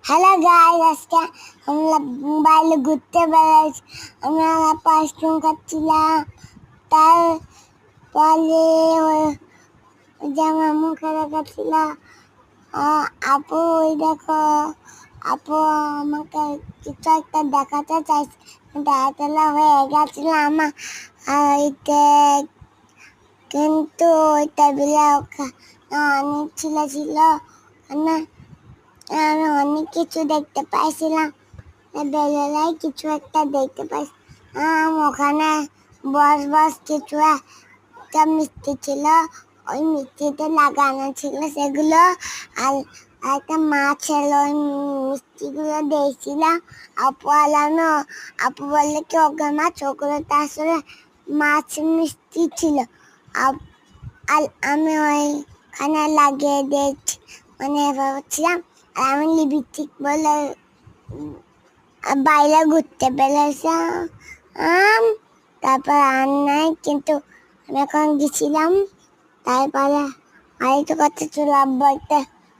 Hello guys, আজকে আমরা বাইরে ঘুরতে বেড়াচ্ছি। আমরা পাঁচজন খাচ্ছিলাম। তারপরে যে আমার মুখে রেখেছিল আপু, ওই দেখো আপু আমাকে কিছু একটা দেখাতে চাইছে, দেখাতেলা হয়ে গেছিল আমার কিন্তু ওই টেবিলে অনেক ছিল না। আমি অনেক কিছু দেখতে পাইছিলাম, বেলায় কিছু একটা দেখতে পাইছিলাম। ওখানে বস কিছু একটা মিষ্টি ছিল, ওই মিষ্টিতে লাগানো ছিল সেগুলো। আর একটা মাছ ছিল, ওই মিষ্টিগুলো দিয়েছিলাম। আপু আলানো, আপু বললে কি ওগুলো মাছ, ওগুলো তো আসলে মাছ মিষ্টি ছিল। আর আমি ওইখানে লাগিয়ে দিয়েছি, মানে ভাবছিলাম। আর আমি লিপস্টিক বলে বাইরে ঘুরতে বেরিয়েছিলাম। তারপর আর নাই, কিন্তু আমি এখন গেছিলাম। তারপরে আরেকটু কথা ছিল বলতে।